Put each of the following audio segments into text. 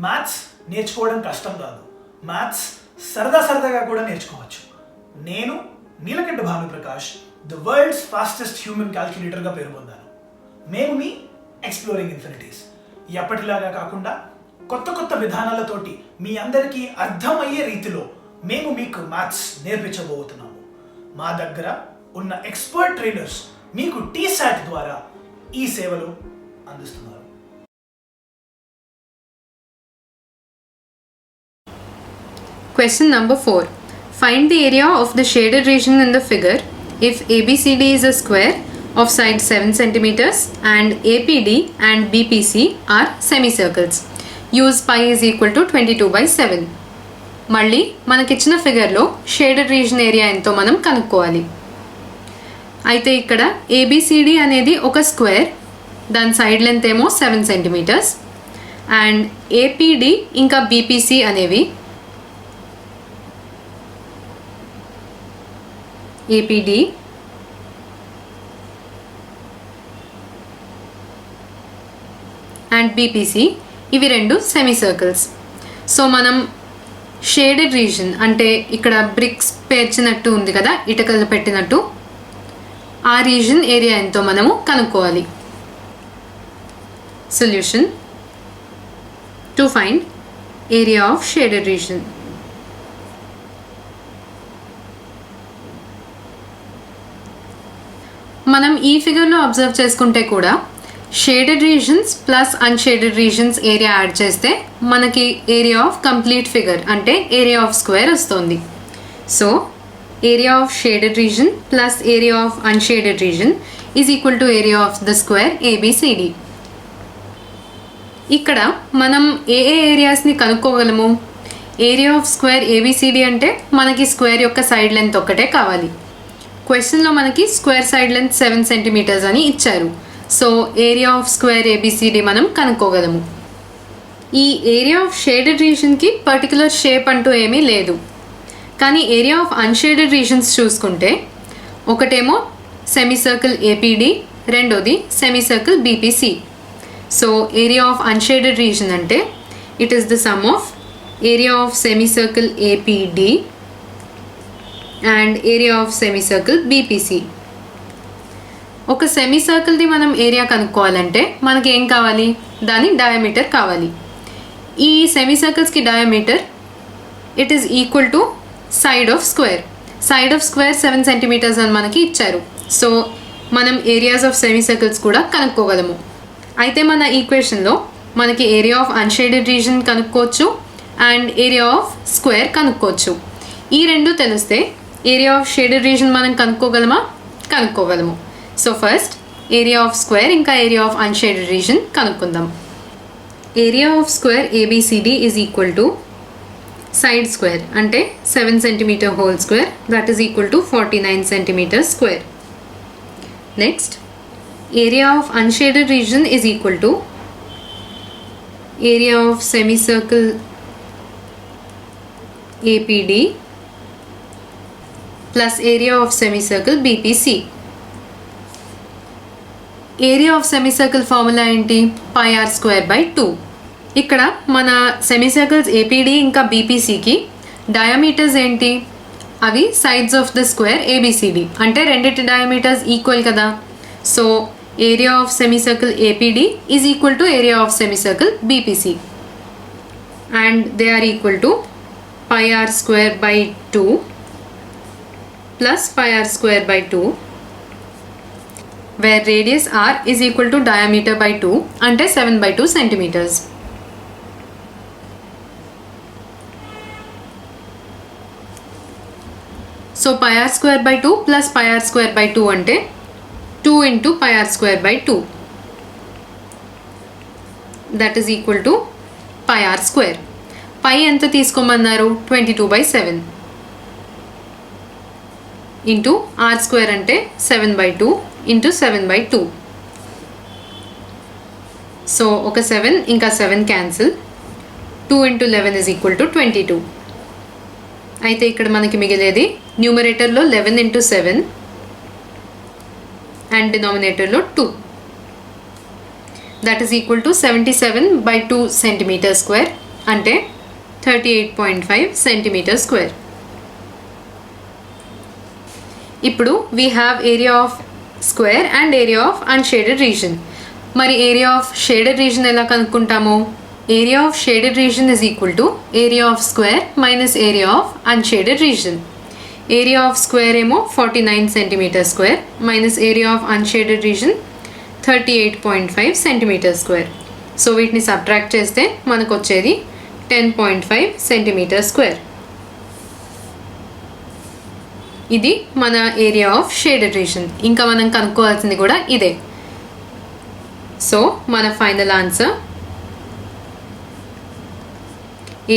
Maths నేర్చుకోవడం కష్టం కాదు, మ్యాథ్స్ సరదాగా కూడా నేర్చుకోవచ్చు. నేను Neelakantha Bhanuprakash the world's fastest human క్యాల్కులేటర్గా పేరు పొందాను. మేము మీ ఎక్స్ప్లోరింగ్ ఇన్ఫినిటీస్. ఎప్పటిలాగా కాకుండా కొత్త విధానాలతోటి మీ అందరికీ అర్థమయ్యే రీతిలో మేము మీకు మ్యాథ్స్ నేర్పించబోతున్నాము. మా దగ్గర ఉన్న ఎక్స్పర్ట్ ట్రైనర్స్ మీకు TSAT ద్వారా ఈ సేవలు అందిస్తున్నారు. Question number 4. Find the area of the shaded region in the figure if ABCD is a square of side 7 cm and APD and BPC are semicircles. Use pi is equal to 22/7. మళ్ళీ మనకిచ్చిన ఫిగర్లో shaded region area ఎంతో మనం కనుక్కోవాలి. అయితే ఇక్కడ ABCD అనేది ఒక square, దాని సైడ్ లెంత్ ఏమో 7 cm అండ్ APD ఇంకా BPC అనేవి APD అండ్ BPC ఇవి రెండు సెమీ సర్కిల్స్. సో మనం షేడెడ్ రీజన్ అంటే ఇక్కడ బ్రిక్స్ పేర్చినట్టు ఉంది కదా, ఇటుకలు పెట్టినట్టు, ఆ రీజన్ ఏరియా ఎంతో మనము కనుక్కోవాలి. Solution to find area of shaded region. మనం ఈ ఫిగర్లో అబ్జర్వ్ చేసుకుంటే కూడా shaded reasons plus unshaded reasons area add చేస్తే మనకి ఏరియా ఆఫ్ కంప్లీట్ ఫిగర్ అంటే ఏరియా ఆఫ్ స్క్వేర్ వస్తుంది. So area of shaded region plus area of unshaded region is equal to area of the square ABCD. ఇక్కడ మనం ఏ ఏరియాస్ని కనుక్కోగలము? Area of square ABCD అంటే మనకి square యొక్క side length ఒక్కటే కావాలి. క్వశ్చన్లో మనకి స్క్వేర్ సైడ్ లెంత్ 7 cm అని ఇచ్చారు. So area of square ABCD మనం కనుక్కోగలము. ఈ ఏరియా ఆఫ్ షేడెడ్ రీజన్కి పర్టికులర్ షేప్ అంటూ ఏమీ లేదు. కానీ ఏరియా ఆఫ్ అన్షేడెడ్ రీజన్స్ చూసుకుంటే ఒకటేమో సెమీ సర్కిల్ APD, రెండోది semi circle BPC. So area of unshaded region అంటే it is the sum of area of semi circle APD and area of semi circle BPC. ఒక semi సర్కిల్ది మనం area కనుక్కోవాలంటే మనకి ఏం కావాలి? దాని డయామీటర్ కావాలి. ఈ సెమీ సర్కిల్స్కి diameter it is equal to side of square. Side of square 7 cm అని మనకి ఇచ్చారు. సో మనం ఏరియాస్ ఆఫ్ సెమీ సర్కిల్స్ కూడా కనుక్కోగలము. అయితే మన ఈక్వేషన్లో మనకి ఏరియా ఆఫ్ అన్షేడెడ్ రీజన్ కనుక్కోవచ్చు అండ్ ఏరియా ఆఫ్ స్క్వేర్ కనుక్కోవచ్చు. ఈ రెండు తెలిస్తే ఏరియా ఆఫ్ షేడెడ్ రీజన్ మనం కనుక్కోగలమా? కనుక్కోగలము. So first area of square ఇంకా ఏరియా ఆఫ్ అన్షేడెడ్ రీజన్ కనుక్కుందాం. Area of square ABCD is equal to side square అంటే 7 cm whole square, that is equal to 49 cm square. Next area of unshaded region is equal to area of semi circle APD plus area of semi circle BPC. Area of semi circle formula ఏంటి? πr²/2. ఇక్కడ మన semi circles APD ఇంకా BPCకి diameters ఏంటి? అవి sides of the square ABCD అంటే రెండిటి diameters equal కదా. So area of semi circle APD is equal to area of semi circle BPC and they are equal to πr²/2 plus πr²/2 where radius r is equal to diameter by 2 అంటే 7/2 centimeters. So πr²/2 plus πr²/2 అంటే 2 into πr²/2 that is equal to πr². పై ఎంత తీసుకోమన్నారు? 22/7 into r² అంటే 7/2 into 7/2. So ఒక 7 ఇంకా 7 cancel, 2 into 11 is equal to 22. అయితే ఇక్కడ మనకి మిగిలేది న్యూమరేటర్లో 11 into 7 అండ్ డినామినేటర్లో 2. That is equal to 77/2 centimeter square. అంటే 38.5 సెంటీమీటర్ స్క్వేర్. ఇప్పుడు we have area of square and area of unshaded region. మరి ఏరియా ఆఫ్ షేడెడ్ రీజన్ ఎలా కనుక్కుంటాము? Area of shaded region is equal to area of square minus area of unshaded region. Area of square ఏమో 49 centimetre square minus area of unshaded region 38.5 centimetre square. So వీటిని subtract చేస్తే మనకు వచ్చేది 10.5 centimetre square. ఇది మన area of shaded reason. ఇంకా మనం కనుక్కోవాల్సింది కూడా ఇదే. సో మన final answer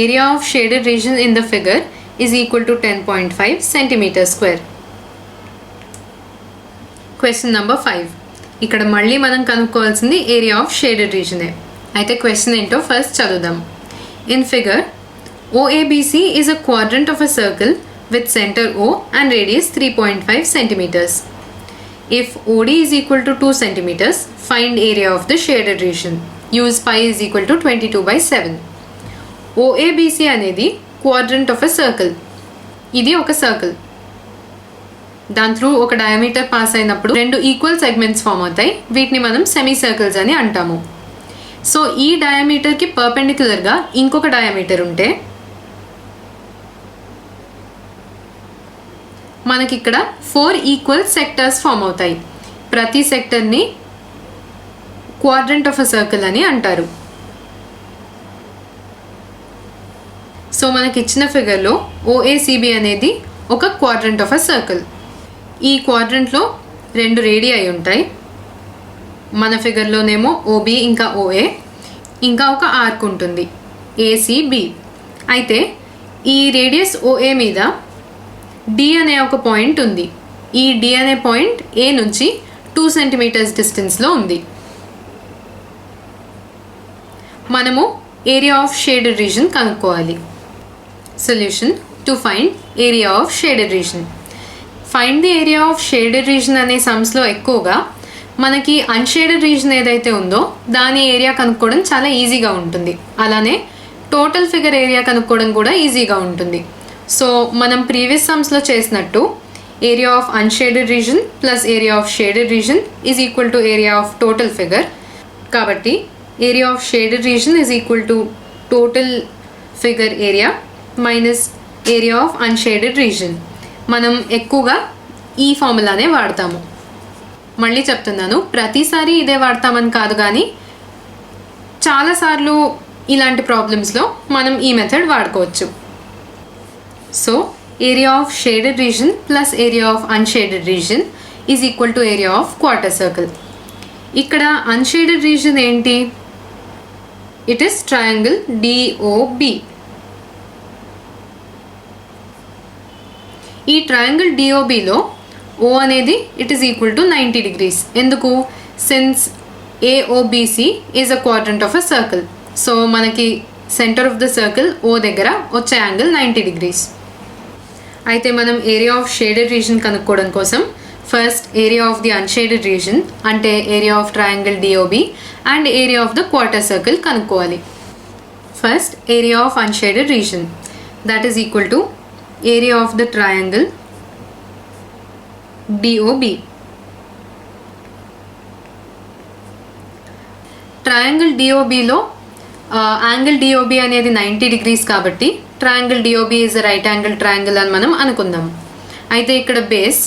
area of shaded reason in the figure is equal to 10.5 centimeter square. Question number 5. ఇక్కడ మళ్ళీ మనం కనుక్కోవాల్సింది ఏరియా ఆఫ్ షేడెడ్ రీజనే. అయితే క్వశ్చన్ ఏంటో ఫస్ట్ చదువుదాం. In figure OABC is a quadrant of a circle with center O and radius 3.5 centimeters. If OD is equal to 2 centimeters, find area of the shaded region. Use pi is equal to 22/7. OABC అనేది quadrant of a circle. ఇది ఒక circle. దాని through ఒక diameter pass అయినప్పుడు 2 equal segments form అవుతాయి. వీటిని మనం semi circles అని అంటాము. సో ఈ డయామీటర్కి పర్పెండిక్యులర్గా ఇంకొక డయామీటర్ ఉంటే మనకి ఇక్కడ 4 ఈక్వల్ సెక్టర్స్ ఫామ్ అవుతాయి. ప్రతి సెక్టర్ని క్వాడ్రంట్ ఆఫ్ ఎ సర్కిల్ అని అంటారు. సో మనకి ఇచ్చిన ఫిగర్లో OACB అనేది ఒక క్వాడ్రంట్ ఆఫ్ ఎ సర్కిల్. ఈ క్వాడ్రంట్లో 2 రేడియా అయి ఉంటాయి. మన ఫిగర్లోనేమో OB ఇంకా OA, ఇంకా ఒక ఆర్క్ ఉంటుంది ACB. అయితే ఈ రేడియస్ OA మీద D అనే ఒక పాయింట్ ఉంది. ఈ D అనే పాయింట్ A నుంచి 2 సెంటీమీటర్స్ డిస్టెన్స్లో ఉంది. మనము ఏరియా ఆఫ్ షేడెడ్ రీజన్ కనుక్కోవాలి. Solution to find area of shaded region. Find the area of shaded region అనే సమ్స్లో ఎక్కువగా మనకి అన్షేడెడ్ రీజన్ ఏదైతే ఉందో దాని ఏరియా కనుక్కోవడం చాలా ఈజీగా ఉంటుంది. అలానే టోటల్ ఫిగర్ ఏరియా కనుక్కోవడం కూడా ఈజీగా ఉంటుంది. సో మనం ప్రీవియస్ సమ్స్లో చేసినట్టు area of unshaded region plus area of shaded region is equal to area of total figure. కాబట్టి area of shaded region is equal to total figure area minus area of unshaded region. మనం ఎక్కువగా ఈ ఫార్ములానే వాడతాము. మళ్ళీ చెప్తున్నాను, ప్రతిసారి ఇదే వాడతామని కాదు, కానీ చాలాసార్లు ఇలాంటి ప్రాబ్లమ్స్లో మనం ఈ మెథడ్ వాడుకోవచ్చు. So area of shaded region plus area of unshaded region is equal to area of quarter circle. ఇక్కడ అన్షేడెడ్ రీజన్ ఏంటి? It is triangle DOB. ఈ ట్రయాంగిల్ DOBలో O అనేది it is equal to 90 degrees. ఎందుకు? Since AOBC is a quadrant of a circle. So మనకి centre of the circle O దగ్గర వచ్చే angle 90 degrees. అయితే మనం ఏరియా ఆఫ్ షేడెడ్ రీజన్ కనుక్కోవడం కోసం first area of the unshaded region అంటే area of triangle DOB and area of the quarter circle కనుక్కోవాలి. First area of unshaded region, that is equal to area of the triangle DOB. Triangle DOBలో angle DOB అనేది 90 degrees కాబట్టి triangle DOB is right angle triangle అని మనం అనుకుందాం. అయితే ఇక్కడ base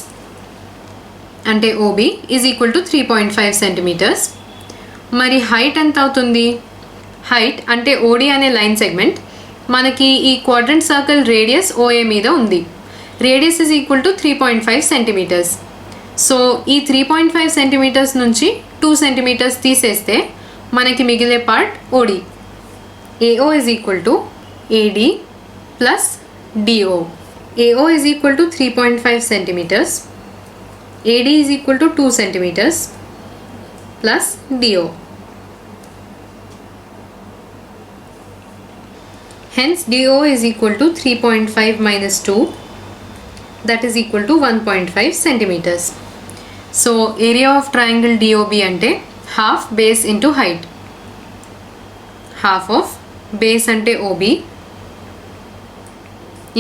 అంటే OB is equal to 3.5 centimetres. మరి హైట్ ఎంత అవుతుంది? హైట్ అంటే OD అనే లైన్ సెగ్మెంట్ మనకి ఈ క్వాడ్రంట్ సర్కిల్ రేడియస్ OA మీద ఉంది. Radius is equal to 3.5 centimetres. So ఈ 3.5 సెంటీమీటర్స్ నుంచి 2 సెంటీమీటర్స్ తీసేస్తే మనకి మిగిలే part OD. AO is equal to AD plus DO. AO is equal to 3.5 centimeters. AD is equal to 2 centimeters plus DO. Hence DO is equal to 3.5 minus 2, that is equal to 1.5 centimeters. So area of triangle DOB ante half base into height. Half of base అంటే OB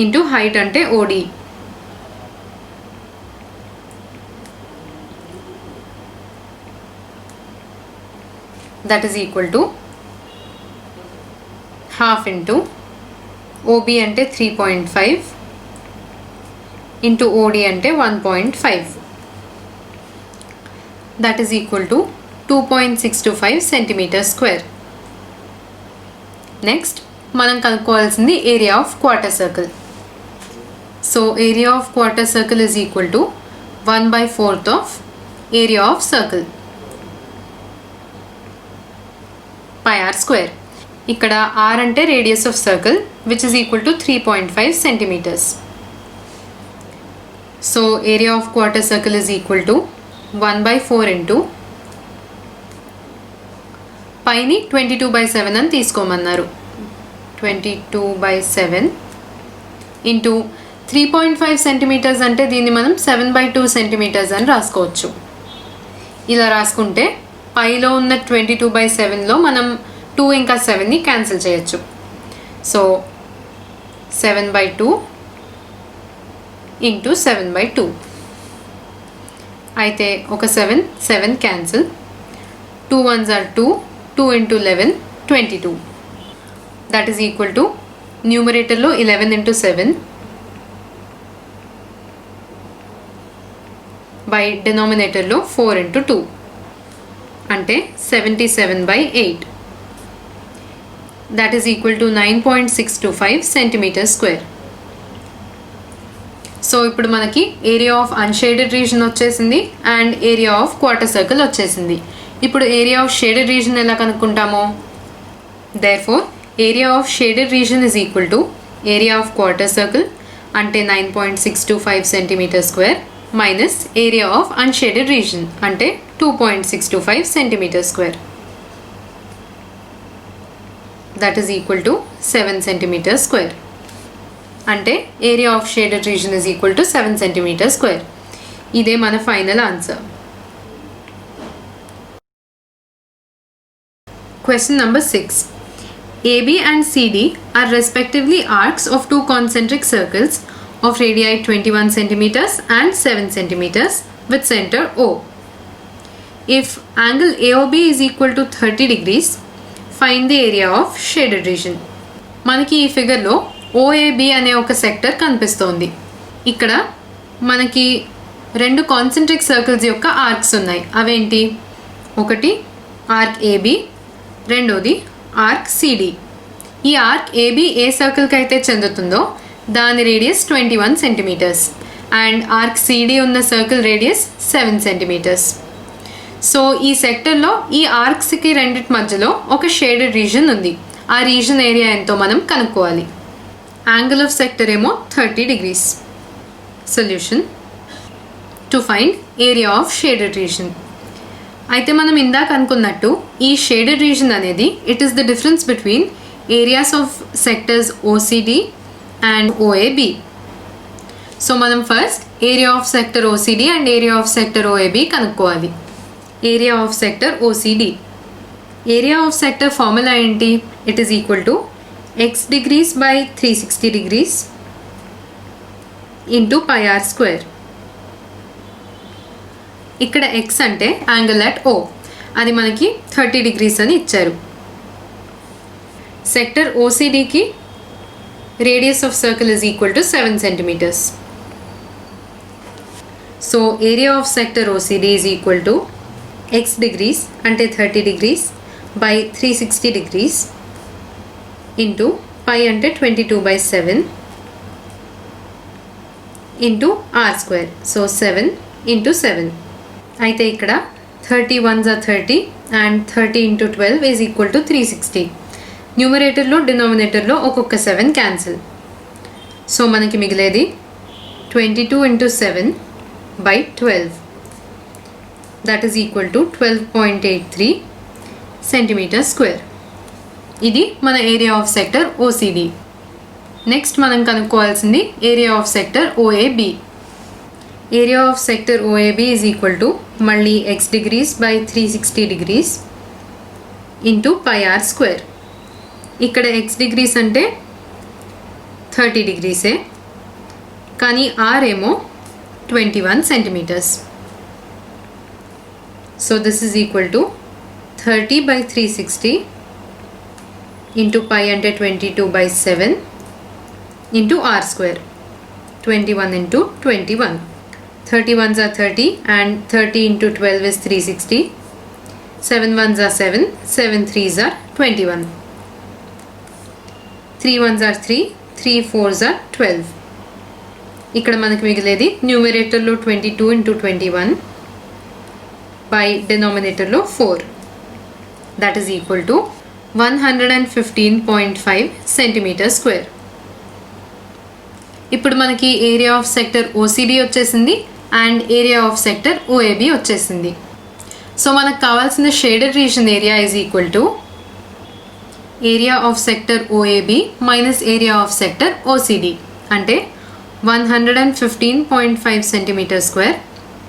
into height అంటే OD. That is equal to half into OB అంటే 3.5 into OD అంటే 1.5. That is equal to 2.625 centimetre square. Next మనం కనుక్కోవాల్సింది area of quarter circle. So area of quarter circle is equal to 1/4 of area of circle pi r square. ఇక్కడ r అంటే radius of circle which is equal to 3.5 centimetres. So area of quarter circle is equal to 1/4 into పైని 22/7 అని తీసుకోమన్నారు. 22/7 into 3.5 centimetres అంటే దీన్ని మనం 7/2 centimetres అని రాసుకోవచ్చు. ఇలా రాసుకుంటే పైలో ఉన్న 22/7లో మనం 2 ఇంకా 7ని క్యాన్సిల్ చేయొచ్చు. సో 7/2 ఇంటూ 7/2 అయితే ఒక 7 cancel. 2 1s are 2, 2 into 11 22. That is equal to న్యూమరేటర్లో 11 into 7 బై డినామినేటర్లో 4 into 2 అంటే 77/8. దట్ ఈస్ ఈక్వల్ టు 9.625 సెంటీమీటర్ స్క్వేర్. సో ఇప్పుడు మనకి ఏరియా ఆఫ్ అన్షేడెడ్ రీజన్ వచ్చేసింది and area of quarter circle వచ్చేసింది. ఇప్పుడు ఏరియా ఆఫ్ షేడెడ్ రీజన్ ఎలా కనుక్కుంటామో, therefore area of shaded region is equal to area of quarter circle అంటే 9.625 centimetre square minus area of unshaded region అంటే 2.625 centimetre square. That is equal to 7 centimetre square. అంటే area of shaded region is equal to 7 centimetre square. ఇదే మన final answer. Question number 6. AB and CD are respectively arcs of two concentric circles of radii 21 centimeters and 7 centimeters with center O. If angle AOB is equal to 30 degrees, find the area of shaded region. మనకి ఈ ఫిగర్లో OAB అనే ఒక sector కనిపిస్తోంది. ఇక్కడ మనకి రెండు concentric circles యొక్క arcs ఉన్నాయి. అవేంటి? ఒకటి ఆర్క్ AB, రెండోది ఆర్క్ CD. ఈ ఆర్క్ AB ఏ సర్కిల్కి అయితే చెందుతుందో దాని radius 21 centimeters and arc CD ఉన్న సర్కిల్ రేడియస్ 7 సెంటీమీటర్స్. సో ఈ సెక్టర్లో ఈ ఆర్క్స్కి రెండిటి మధ్యలో ఒక షేడెడ్ రీజన్ ఉంది. ఆ రీజన్ ఏరియా ఎంతో మనం కనుక్కోవాలి. యాంగిల్ ఆఫ్ సెక్టర్ ఏమో 30 degrees. Solution to find area of shaded region. అయితే మనం ఇందాక అనుకున్నట్టు ఈ షేడెడ్ రీజన్ అనేది it is the difference between areas of sectors OCD and OAB. So మనం first area of sector OCD and area of sector OAB కనుక్కోవాలి. Area of sector OCD. Area of sector formula ఏంటి? It is equal to x degrees by 360 degrees into pi r square. ఇక్కడ x అంటే angle at O, అది మనకి 30 degrees అని ఇచ్చారు. Sector OCDకి radius of circle is equal to 7 centimetres. So area of sector OCD is equal to x degrees అంటే 30 degrees by 360 degrees into pi అంటే 22/7 into r square. So 7 into 7. అయితే ఇక్కడ 30 1s are 30 and 30 into 12 is equal to 360. న్యూమరేటర్లో డినామినేటర్లో ఒక్కొక్క 7 cancel. So మనకి మిగిలేది 22 into 7 by 12. That is equal to 12.83 centimetre square. ఇది మన area of sector OCD. Next మనం కనుక్కోవాల్సింది area of sector OAB. Area of sector OAB is equal to మళ్ళీ x degrees by 360 degrees into pi r square. ఇక్కడ x degrees అంటే 30 డిగ్రీసే, కానీ r ఏమో 21 centimetres. So this is equal to 30/360 into pi అంటే 22/7 into r square, 21 into 21. 30 ones are 30 and 30 into 12 is 360. 7 ones are 7, 7 threes are 21. 3 ones are 3, 3 fours are 12. ఇక్కడ మనకు మిగిలేది న్యూమరేటర్లో 22 into 21 by denominatorలో 4. That is equal to 115.5 centimeter square. ఇప్పుడు మనకి area of sector OCD వచ్చేసింది and area of sector OAB వచ్చేసింది. So మనకు కావాల్సిన shaded region area is equal to area of sector OAB minus area of sector OCD, అంటే 115.5 centimeter square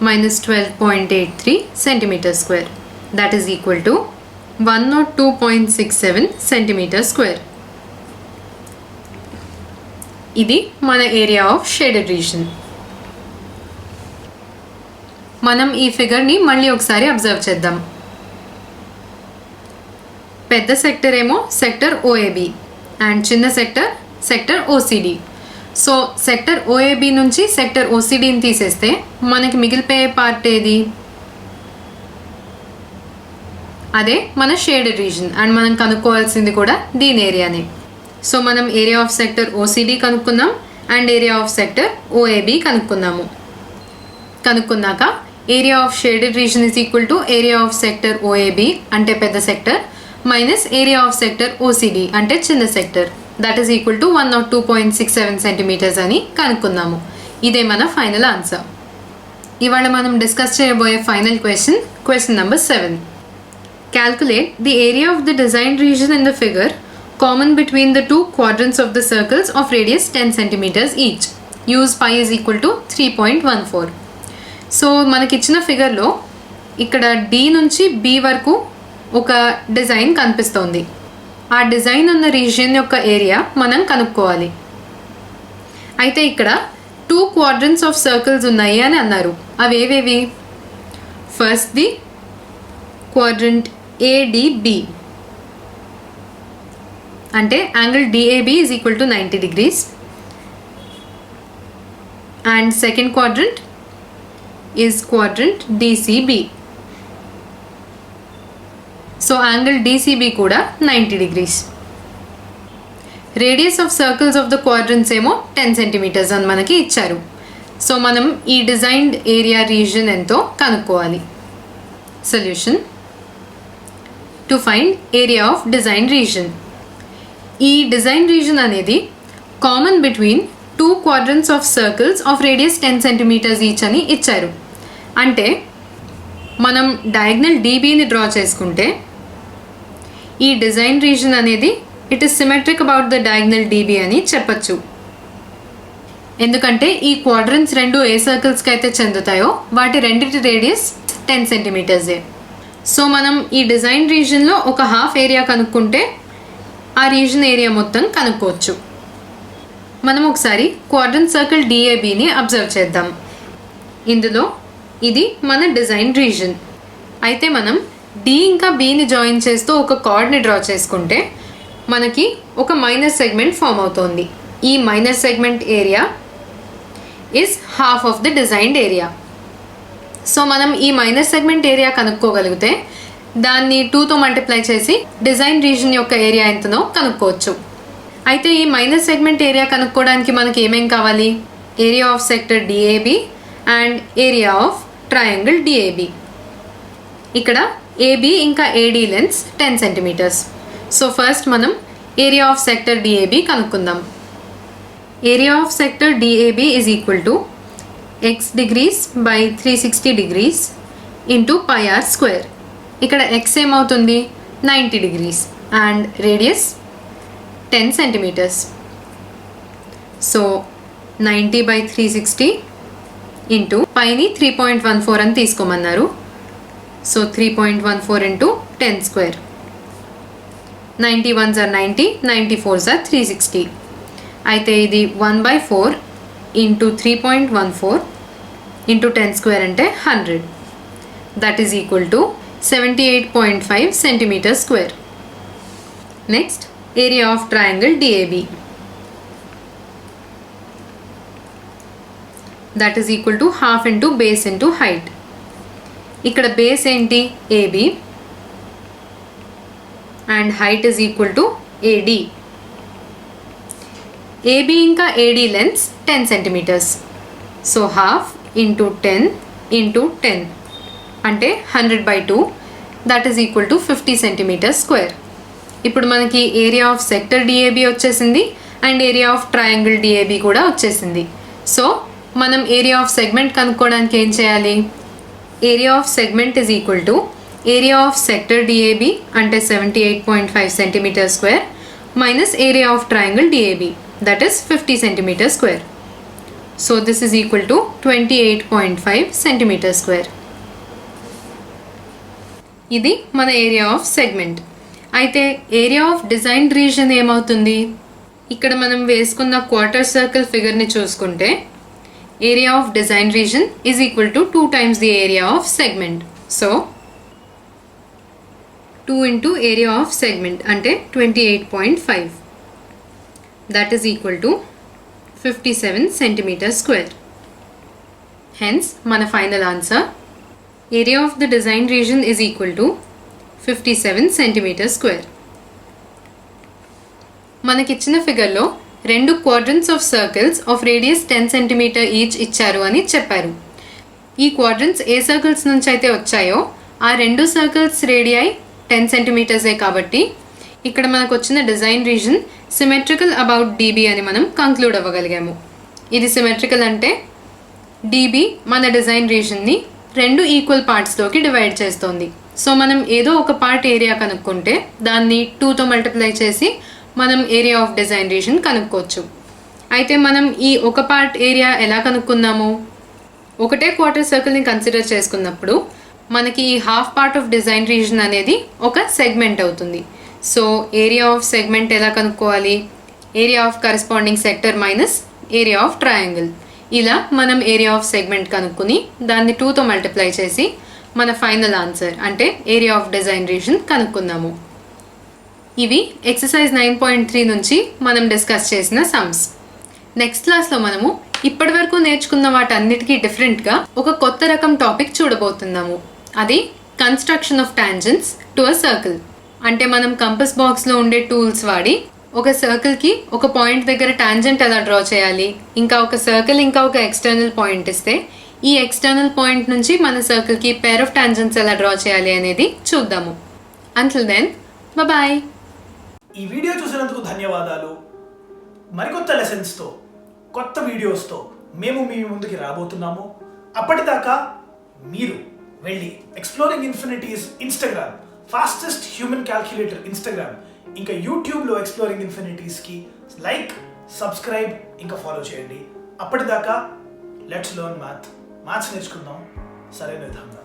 minus 12.83 centimetre square. That is equal to 102.67 centimeter square. ఇది మన area of shaded region. మనం ఈ ఫిగర్ని మళ్ళీ ఒకసారి observe చేద్దాం. పెద్ద sector ఏమో సెక్టర్ ఓఏబి అండ్ చిన్న సెక్టర్ ఓసిడి. సో సెక్టర్ ఓఏబి నుంచి సెక్టర్ ఓసిడిని తీసేస్తే మనకి మిగిలిపోయే పార్ట్ ఏది? అదే మన షేడెడ్ రీజన్ అండ్ మనం కనుక్కోవాల్సింది కూడా దీని ఏరియానే. సో మనం ఏరియా ఆఫ్ సెక్టర్ ఓసిడి కనుక్కున్నాం and area of sector OAB కనుక్కున్నాక area of shaded region is equal to area of sector OAB అంటే పెద్ద sector minus area of sector OCD అంటే చిన్న sector. That is equal to 102.67 centimetres అని కనుక్కున్నాము. ఇదే మన ఫైనల్ ఆన్సర్. ఇవాళ మనం డిస్కస్ చేయబోయే final question number 7. Calculate the area of the designed region in the figure common between the two quadrants of the circles of radius 10 centimeters each. Use pi is equal to 3.14. So మనకిచ్చిన ఫిగర్లో ఇక్కడ D నుంచి B వరకు ఒక design కనిపిస్తోంది. ఆ design ఉన్న region యొక్క area మనం కనుక్కోవాలి. అయితే ఇక్కడ 2 quadrants of circles ఉన్నాయి అని అన్నారు. అవి ఏవేవి? ఫస్ట్ ది క్వాడ్రంట్ ఏడిబి అంటే angle DAB is equal to 90 degrees and second quadrant is quadrant DCB. So angle DCB కూడా 90 degrees. Radius of circles of the quadrants ఏమో 10 సెంటీమీటర్స్ అని మనకి ఇచ్చారు. సో మనం ఈ డిజైన్డ్ ఏరియా రీజన్ ఎంతో కనుక్కోవాలి. Solution to find area of design region. ఈ డిజైన్ రీజన్ అనేది common between 2 quadrants of circles of radius 10 centimeters each అని ఇచ్చారు. అంటే మనం డయాగ్నల్ డిబిని డ్రా చేసుకుంటే ఈ డిజైన్ రీజన్ అనేది it is symmetric about the diagonal DB అని చెప్పచ్చు. ఎందుకంటే ఈ క్వాడ్రన్స్ రెండు ఏ సర్కిల్స్కి అయితే చెందుతాయో వాటి రెండింటి రేడియస్ 10 సెంటీమీటర్సే. సో మనం ఈ డిజైన్ రీజన్లో ఒక హాఫ్ ఏరియా కనుక్కుంటే ఆ రీజన్ ఏరియా మొత్తం కనుక్కోవచ్చు. మనం ఒకసారి క్వాడ్రంట్ సర్కిల్ డిఏబిని అబ్జర్వ్ చేద్దాం. ఇందులో ఇది మన డిజైన్ రీజన్. అయితే మనం డి ఇంకా బిని జాయిన్ చేస్తూ ఒక కార్డ్ని డ్రా చేసుకుంటే మనకి ఒక మైనర్ సెగ్మెంట్ ఫామ్ అవుతోంది. ఈ minor segment area is half of the designed area. So మనం ఈ మైనర్ సెగ్మెంట్ ఏరియా కనుక్కోగలిగితే దాన్ని 2తో మల్టిప్లై చేసి డిజైన్ రీజన్ యొక్క ఏరియా ఎంతనో కనుక్కోవచ్చు. అయితే ఈ మైనర్ సెగ్మెంట్ ఏరియా కనుక్కోవడానికి మనకి ఏమేం కావాలి? Area of sector DAB and area of triangle DAB. ఇక్కడ ఏబి ఇంకా AD lengths 10 centimetres. So first మనం ఏరియా ఆఫ్ సెక్టర్ డిఏబి కనుక్కుందాం. Area of sector DAB is equal to x degrees by 360 degrees into pi r square. ఇక్కడ x ఏమవుతుంది? 90 degrees and radius 10 centimetres. So 90/360 into పైని 3.14 అని తీసుకోమన్నారు. So 3.14 into 10 square. 91s are 90, 94s are 360. అయితే ఇది 1/4 into 3.14 into 10 square అంటే 100. That is equal to 78.5 centimeter square. Next area of triangle DAB. That is equal to half into base into height. ఇక్కడ base ఏంటి? AB and height is equal to AD. AB ఇంకా AD length 10 centimetres. So half into 10 into 10 అంటే 100/2. That is equal to 50 centimeter square. ఇప్పుడు మనకి area of sector DAB వచ్చేసింది and area of triangle DAB కూడా వచ్చేసింది. So మనం area of segment కనుక్కోవడానికి ఏం చేయాలి? Area of segment is equal to area of sector DAB అంటే 78.5 centimeter square minus area of triangle DAB that is 50 centimeter square. So this is equal to 28.5 centimeter square. ఇది మన area of segment. అయితే area of design region ఏమవుతుంది? ఇక్కడ మనం వేసుకున్న quarter circle ఫిగర్ని చూసుకుంటే area of design region is equal to 2 times the area of segment. So 2 into area of segment అంటే 28.5. That is equal to 57 centimetre square. Hence మన final answer area of the design region is equal to 57 centimetre square. మనకిచ్చిన ఫిగర్లో 2 quadrants of circles of radius 10 centimetre each ఇచ్చారు అని చెప్పారు. ఈ quadrants ఏ circles నుంచి అయితే వచ్చాయో ఆ 2 సర్కిల్స్ రేడియై 10 సెంటీమీటర్సే కాబట్టి ఇక్కడ మనకు వచ్చిన design reason symmetrical about DB అని మనం కంక్లూడ్ అవ్వగలిగాము. ఇది సిమెట్రికల్ అంటే DB మన డిజైన్ రీజన్ని 2 ఈక్వల్ పార్ట్స్లోకి డివైడ్ చేస్తోంది. సో మనం ఏదో ఒక పార్ట్ ఏరియా కనుక్కుంటే దాన్ని 2తో మల్టిప్లై చేసి మనం ఏరియా ఆఫ్ డిజైన్ రీజన్ కనుక్కోవచ్చు. అయితే మనం ఈ ఒక పార్ట్ ఏరియా ఎలా కనుక్కుందాము? ఒకటే క్వార్టర్ సర్కిల్ని కన్సిడర్ చేసుకున్నప్పుడు మనకి ఈ half part of design region అనేది ఒక సెగ్మెంట్ అవుతుంది. సో ఏరియా ఆఫ్ సెగ్మెంట్ ఎలా కనుక్కోవాలి? Area of corresponding sector minus area of triangle. ఇలా మనం ఏరియా ఆఫ్ సెగ్మెంట్ కనుక్కుని దాన్ని 2తో మల్టిప్లై చేసి మన ఫైనల్ ఆన్సర్ అంటే ఏరియా ఆఫ్ డిజైన్ రీజన్ కనుక్కుందాము. ఇవి ఎక్సర్సైజ్ 9.3 నుంచి మనం డిస్కస్ చేసిన సమ్స్. నెక్స్ట్ క్లాస్లో మనము ఇప్పటి వరకు నేర్చుకున్న వాటన్నిటికీ డిఫరెంట్గా ఒక కొత్త రకం టాపిక్ చూడబోతున్నాము. అది construction of tangents to a circle. అంటే మనం కంపస్ బాక్స్లో ఉండే టూల్స్ వాడి ఒక సర్కిల్కి ఒక పాయింట్ దగ్గర టాంజెంట్ ఎలా డ్రా చేయాలి, ఇంకా ఒక సర్కిల్ ఇంకా ఒక ఎక్స్టర్నల్ పాయింట్ ఇస్తే ఈ ఎక్స్టర్నల్ పాయింట్ నుంచి మన సర్కిల్కి పేర్ ఆఫ్ టాంజెంట్స్ ఎలా డ్రా చేయాలి అనేది చూద్దాము. Until then bye. ఈ వీడియో చూసినందుకు ధన్యవాదాలు. మరికొత్త లెసన్స్తో కొత్త వీడియోస్తో మేము మీ ముందుకి రాబోతున్నాము. అప్పటిదాకా మీరు వెళ్ళి exploring infinities Instagram, fastest human calculator Instagram, ఇంకా యూట్యూబ్లో ఎక్స్ప్లోరింగ్ ఇన్ఫినిటీస్కి లైక్, సబ్స్క్రైబ్ ఇంకా ఫాలో చేయండి. అప్పటిదాకా లెట్స్ లెర్న్ మ్యాథ్స్ నేర్చుకుందాం సరైన విధంగా.